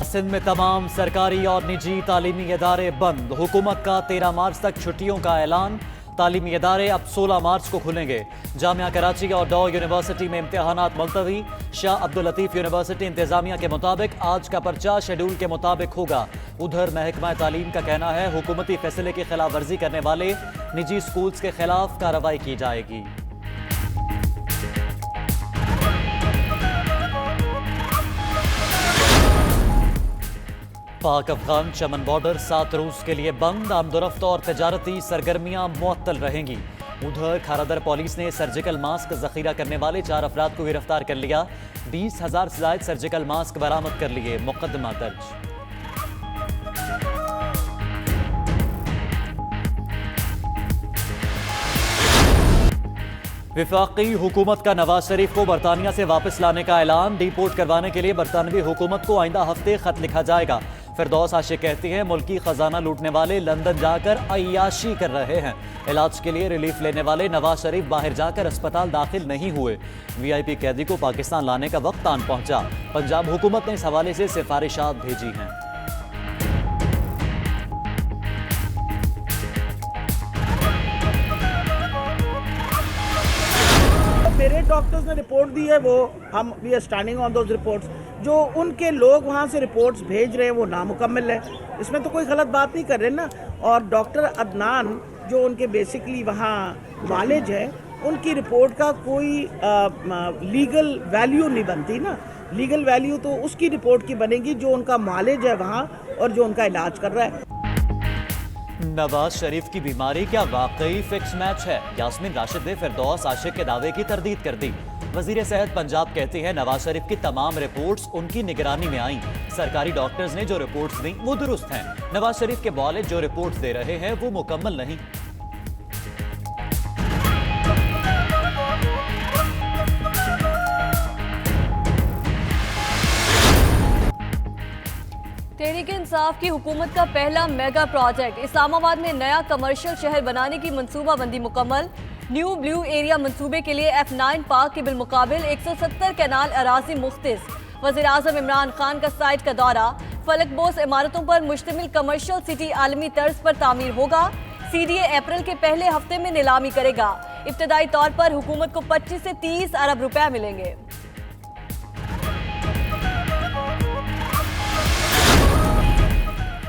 सिंध में तमाम सरकारी और निजी तालीमी इदारे बंद। हुकूमत का 13 मार्च तक छुट्टियों का ऐलान। तालीमी इदारे अब 16 मार्च को खुलेंगे। जामिया कराची और डॉ यूनिवर्सिटी में इम्तिहानात मुलतवी। शाह अब्दुल लतीफ यूनिवर्सिटी इंतजामिया के मुताबिक आज का पर्चा शेड्यूल के मुताबिक होगा। उधर महकमा तालीम का कहना है हुकूमती फैसले की खिलाफ वर्जी करने वाले निजी स्कूल्स के खिलाफ कार्रवाई की जाएगी। पाक अफगान चमन बॉर्डर 7 रोज के लिए बंद। आमदोरफ्त और तजारती सरगर्मियां मुअत्तल रहेंगी। उधर खारादर पुलिस ने सर्जिकल मास्क जखीरा करने वाले 4 अफराद को गिरफ्तार कर लिया। 20,000 से ज्यादा सर्जिकल मास्क बरामद कर लिए। मुकदमा दर्ज। विफाकी हुकूमत का नवाज शरीफ को बरतानिया से वापस लाने का ऐलान। डिपोर्ट करवाने के लिए बरतानवी हुकूमत को आइंदा हफ्ते खत लिखा जाएगा। फिरदौस आशिक कहती हैं मुल्की खजाना लूटने वाले लंदन जाकर अय्याशी कर रहे हैं। इलाज के लिए रिलीफ लेने वाले नवाज शरीफ बाहर जाकर अस्पताल दाखिल नहीं हुए। VIP कैदी को पाकिस्तान लाने का वक्त आन पहुंचा। पंजाब हुकूमत ने इस हवाले से सिफारिशात भेजी हैं। मेरे डॉक्टर्स ने रिपोर्ट दी है, वो हम we are standing on those reports. जो उनके लोग वहाँ से रिपोर्ट्स भेज रहे हैं वो नामुकम्मल है। इसमें तो कोई गलत बात नहीं कर रहे ना। और डॉक्टर अदनान जो उनके बेसिकली वहाँ मालिज है, उनकी रिपोर्ट का कोई लीगल वैल्यू नहीं बनती ना। लीगल वैल्यू तो उसकी रिपोर्ट की बनेगी जो उनका मालिज है वहाँ और जो उनका इलाज कर रहा है। नवाज शरीफ की बीमारी क्या वाकई फिक्स मैच है? यास्मीन राशिद ने फिरदौस आशिक के दावे की तरदीद कर दी। वजीर सेहत पंजाब कहती है नवाज शरीफ की तमाम रिपोर्ट्स उनकी निगरानी में आई। सरकारी डॉक्टर्स ने जो रिपोर्ट्स दी वो दुरुस्त हैं। नवाज शरीफ के वालिद जो रिपोर्ट्स दे रहे हैं वो मुकम्मल नहीं। तहरीक इंसाफ की हुकूमत का पहला मेगा प्रोजेक्ट इस्लामाबाद में नया कमर्शियल शहर बनाने की मनसूबाबंदी मुकम्मल। न्यू ब्लू एरिया मंसूबे के लिए F9 पार्क के बिलमुकाबिल 170 कैनाल अराजी मुख्तिस। वज़ीर आज़म इमरान खान का साइट का दौरा। फलकबोस इमारतों पर मुश्तमिल कमर्शियल सिटी आलमी तर्ज पर तामीर होगा। CDA अप्रैल के पहले हफ्ते में नीलामी करेगा। इब्तदाई तौर पर हुकूमत को 25 से 30 अरब रुपए मिलेंगे।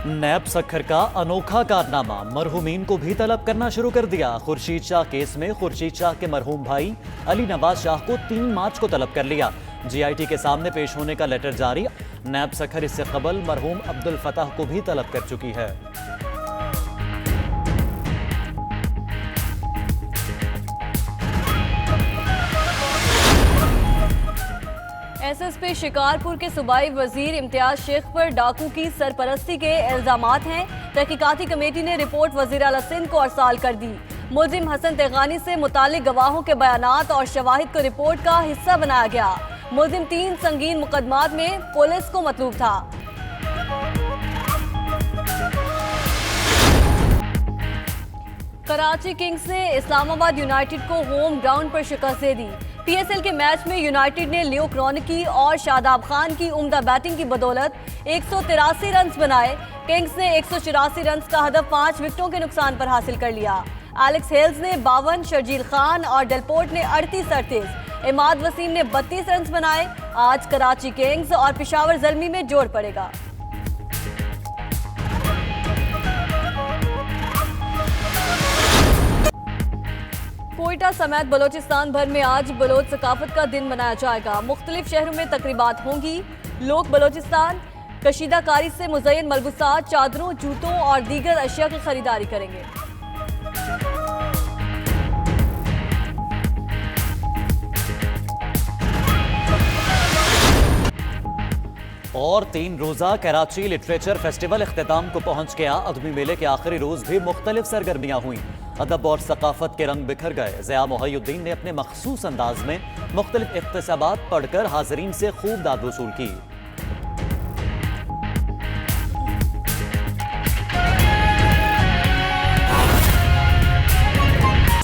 नैब सखर का अनोखा कारनामा। मरहूमीन को भी तलब करना शुरू कर दिया। खुर्शीद शाह केस में खुर्शीद शाह के मरहूम भाई अली नवाज शाह को 3 मार्च को तलब कर लिया। GIT के सामने पेश होने का लेटर जारी। नैब सखर इससे कबल मरहूम अब्दुल फताह को भी तलब कर चुकी है। SSP शिकारपुर के सूबाई वजीर इम्तियाज शेख पर डाकू की सरपरस्ती के इल्जामात हैं। तहकीकाती कमेटी ने रिपोर्ट वजीर आला सिंध को अरसाल कर दी। मुलजिम हसन तेगानी से मुतालिक गवाहों के बयानात और शवाहिद को रिपोर्ट का हिस्सा बनाया गया। मुलजिम 3 संगीन मुकदमात में पुलिस को मतलूब था। कराची किंग्स ने इस्लामाबाद यूनाइटेड को होम ग्राउंड पर शिकस्त दे दी। PSL के मैच में यूनाइटेड ने लियो क्रॉनिकी और शादाब खान की उम्दा बैटिंग की बदौलत 183 रन बनाए। किंग्स ने 184 रन का हदफ 5 विकेटों के नुकसान पर हासिल कर लिया। एलेक्स हेल्स ने 52, शर्जील खान और डेलपोर्ट ने 38, इमाद वसीम ने 32 रन बनाए। आज कराची किंग्स और पेशावर ज़ल्मी में जोड़ पड़ेगा। कोयटा समेत बलोचिस्तान भर में आज बलोच सकाफत का दिन मनाया जाएगा। मुख्तलिफ शहरों में तकरीबात होंगी। लोग बलोचिस्तान कशीदाकारी से मुज़य्यन मलबूसात, चादरों, जूतों और दीगर अशिया की खरीदारी करेंगे। और 3 रोजा कराची लिटरेचर फेस्टिवल इख्तिताम को पहुंच गया। अदबी मेले के आखिरी रोज भी मुख्तलिफ सरगर्मियां हुई। अदब और सकाफत के रंग बिखर गए। ज़िया मोहिउद्दीन ने अपने मखसूस अंदाज में मुख्तलिफ इख्तिसाबात पढ़कर हाज़रीन से खूब दाद वसूल की।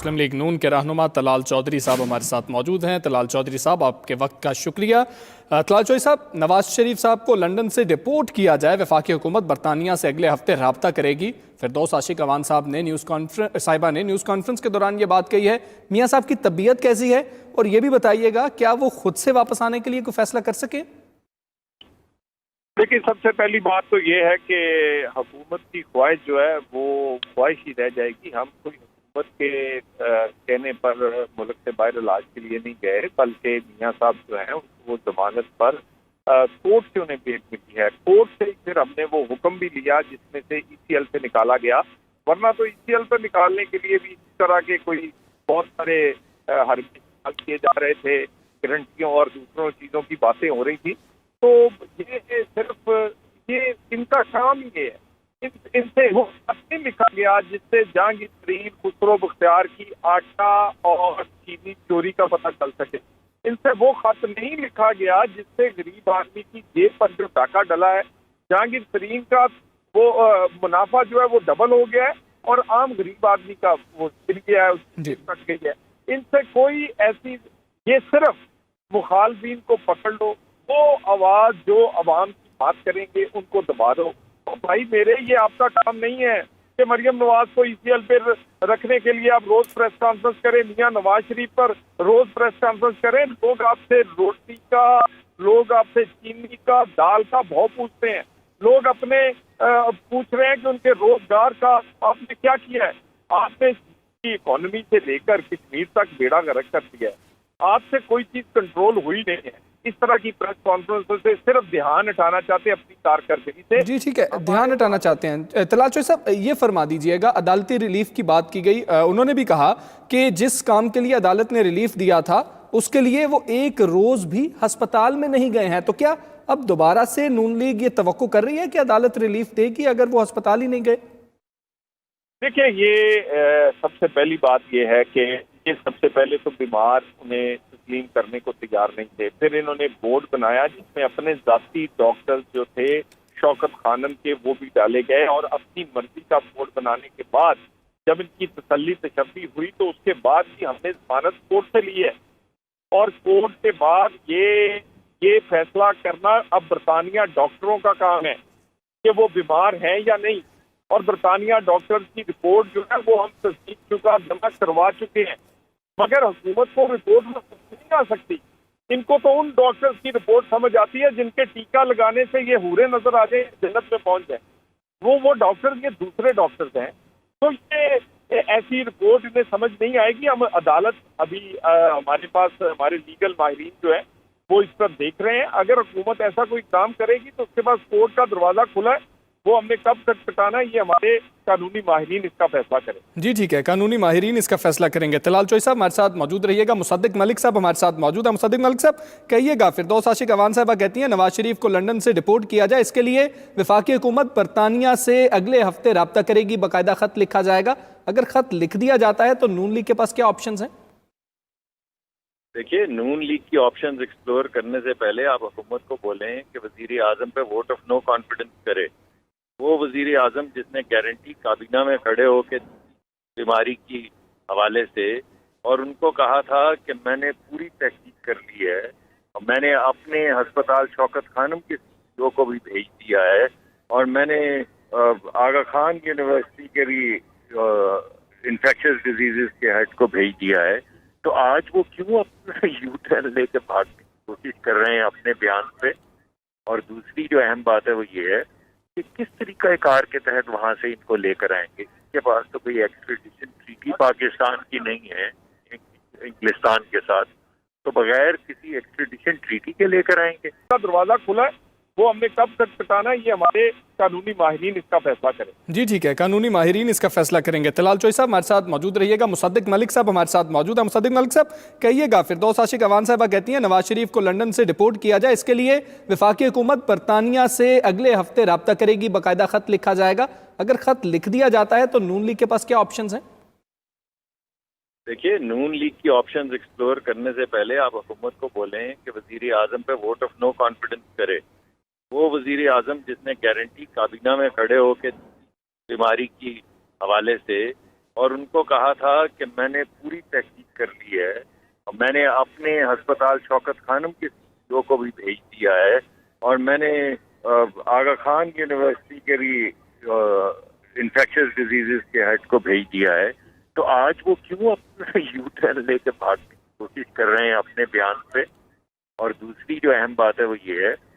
मुस्लिम लीग नून के रहनुमा तलाल चौधरी साहब हमारे साथ मौजूद हैं। तलाल चौधरी साहब, आपके वक्त का शुक्रिया। तलाल चौधरी साहब, नवाज शरीफ साहब को लंदन से डिपोर्ट किया जाए, वफाकी हुकूमत बरतानिया से अगले हफ्ते रब्ता करेगी। फिरदौस आशिक अवान साहब ने न्यूज़ कॉन्फ्रेंस के दौरान ये बात कही है। मियाँ साहब की तबीयत कैसी है, और ये भी बताइएगा क्या वो खुद से वापस आने के लिए कोई फैसला कर सके? देखिए, सबसे पहली बात तो ये है कि हुकूमत की ख्वाहिश जो है वो ख्वाहिश ही रह जाएगी। हम कोई हुकूमत के कहने पर मुल्क से बाहर इलाज के लिए नहीं गए, बल्कि मियाँ साहब जो हैं वो जमानत पर कोर्ट से उन्हें बेल मिली है। कोर्ट से फिर हमने वो हुक्म भी लिया जिसमें से ECL पे निकाला गया, वरना तो ECL पे निकालने के लिए भी इस तरह के कोई बहुत सारे हरकत किए जा रहे थे, गारंटियों और दूसरों चीज़ों की बातें हो रही थी। तो ये सिर्फ ये इनका काम ही है, इनसे वो नहीं लिखा गया जिससे जहांगीर तरीन खुसरो बख्तियार की आटा और चीनी चोरी का पता चल सके। इनसे वो खत नहीं लिखा गया जिससे गरीब आदमी की जेब पर जो डाका डला है, जहांगीर तरीन का वो मुनाफा जो है वो डबल हो गया है और आम गरीब आदमी का वो गिर गया है, उसकी कट गई है। इनसे कोई ऐसी, ये सिर्फ मुखालफिन को पकड़ लो, वो आवाज जो अवाम की बात करेंगे उनको दबा दो। तो भाई मेरे, ये आपका काम नहीं है कि मरियम नवाज को ECL पर रखने के लिए आप रोज प्रेस कॉन्फ्रेंस करें, मियां नवाज शरीफ पर रोज प्रेस कॉन्फ्रेंस करें। लोग आपसे रोटी का, लोग आपसे चीनी का, दाल का भाव पूछते हैं। लोग अपने पूछ रहे हैं कि उनके रोजगार का आपने क्या किया है। आपने इकोनॉमी से लेकर कश्मीर तक बेड़ा गर्क कर दिया है। आपसे कोई चीज कंट्रोल हुई नहीं है। इस तरह की प्रेस कॉन्फ्रेंस से सिर्फ ध्यान हटाना चाहते हैं अपनी कारकर्दगी से। जी ठीक है, ध्यान हटाना चाहते हैं। तलाल चौधरी साहब, ये फरमा दीजिएगा, अदालती रिलीफ की बात की गई, उन्होंने भी कहा कि जिस काम के लिए अदालत ने रिलीफ दिया था उसके लिए वो एक रोज भी अस्पताल में नहीं गए हैं। तो क्या अब दोबारा से नून लीग ये तवक्को कर रही है कि अदालत रिलीफ देगी अगर वो अस्पताल ही नहीं गए? देखिए, ये सबसे पहली बात ये है कि ये सबसे पहले तो बीमार उन्हें तस्लीम करने को तैयार नहीं थे। फिर इन्होंने बोर्ड बनाया जिसमें अपने जाती डॉक्टर्स जो थे शौकत खानम के वो भी डाले गए, और अपनी मर्जी का बोर्ड बनाने के बाद जब इनकी तसल्ली तशब्बी हुई तो उसके बाद ही हमने जमानत कोर्ट से ली है। और कोर्ट के बाद ये फैसला करना अब बरतानिया डॉक्टरों का काम है कि वो बीमार हैं या नहीं। और बरतानिया डॉक्टर्स की रिपोर्ट जो है वो हम तस्दीक शुदा जमा करवा चुके हैं, मगर हुकूमत को रिपोर्ट में नहीं आ सकती। इनको तो उन डॉक्टर्स की रिपोर्ट समझ आती है जिनके टीका लगाने से ये हूरे नजर आ जाए, जन्नत में पहुंच जाए। वो डॉक्टर्स ये दूसरे डॉक्टर्स हैं। तो ये ऐसी रिपोर्ट इन्हें समझ नहीं आएगी। हम अदालत अभी हमारे पास हमारे लीगल माहिरीन जो है वो इस पर देख रहे हैं। अगर हुकूमत ऐसा कोई काम करेगी तो उसके पास कोर्ट का दरवाजा खुला है, वो हमने कब तक कटाना है ये हमारे कानूनी माहिरीन इसका फैसला करें। जी ठीक है, कानूनी माहिरीन इसका फैसला करेंगे। तलाल चौधरी साहब हमारे साथ मौजूद रहिएगा। मुसद्दिक मलिक साहब हमारे साथ मौजूद है। मुसद्दिक मलिक साहब, कहिएगा, फिरदौस आशिक अवान साहबा कहती हैं नवाज शरीफ को लंदन से डिपोर्ट किया जाए, इसके लिए वफाकी हुकूमत बरतानिया से अगले हफ्ते रब्ता करेगी, बाकायदा खत लिखा जाएगा। अगर खत लिख दिया जाता है तो नून लीग के पास क्या ऑप्शंस हैं? देखिए, नून लीग की ऑप्शंस एक्सप्लोर करने से पहले आप हुकूमत को बोलें कि वजीर आजम पे वोट ऑफ नो कॉन्फिडेंस करे। वो वजीर आजम जिसने गारंटी काबीना में खड़े होकर बीमारी की हवाले से, और उनको कहा था कि मैंने पूरी तहकीक कर ली है, मैंने अपने अस्पताल शौकत खानम के CEO को भी भेज दिया है, और मैंने आगा खान यूनिवर्सिटी के भी इन्फेक्शियस डिजीजेस के हेड को भेज दिया है। तो आज वो क्यों अपना U-टर्न लेके भागने की कोशिश कर रहे हैं अपने बयान पे? और दूसरी जो अहम बात है वो ये है कि किस तरीका कार के तहत वहां से इनको लेकर आएंगे। इनके पास तो कोई एक्सट्रेडिशन ट्रीटी पाकिस्तान की नहीं है इंग्लिस्तान के साथ, तो बगैर किसी एक्सट्रेडिशन ट्रीटी के लेकर आएंगे। दरवाजा खुला है, वो हमने कब तक कटाना है ये हमारे कानूनी माहिरीन इसका फैसला करें। जी ठीक है, कानूनी माहिरीन इसका फैसला करेंगे। तलाल चौधरी साहब हमारे साथ मौजूद रहिएगा। मुसद्दिक मलिक साहब हमारे साथ मौजूद है। मुसद्दिक मलिक साहब, कहिएगा, फिरदौस आशिक अवान साहबा कहती हैं नवाज शरीफ को लंदन से डिपोर्ट किया जाए, इसके लिए वफाकी हुकूमत बरतानिया से अगले हफ्ते रब्ता करेगी, बाकायदा खत लिखा जाएगा। अगर खत लिख दिया जाता है तो नून लीग के पास क्या ऑप्शंस हैं? देखिए, नून लीग की ऑप्शंस एक्सप्लोर करने से पहले आप हुकूमत को बोलें कि वजीर आजम पे वोट ऑफ नो कॉन्फिडेंस करे। वो वजीर आजम जिसने गारंटी काबीना में खड़े होकर बीमारी की हवाले से, और उनको कहा था कि मैंने पूरी तहकीक कर ली है और मैंने अपने अस्पताल शौकत खानम के सीईओ को भी भेज दिया है और मैंने आगा खान यूनिवर्सिटी के भी इन्फेक्शियस डिजीजेस के हेड को भेज दिया है। तो आज वो क्यों अपना यू टर्न लेके भागने की कोशिश कर रहे हैं अपने बयान पे। और दूसरी जो अहम बात है वो ये है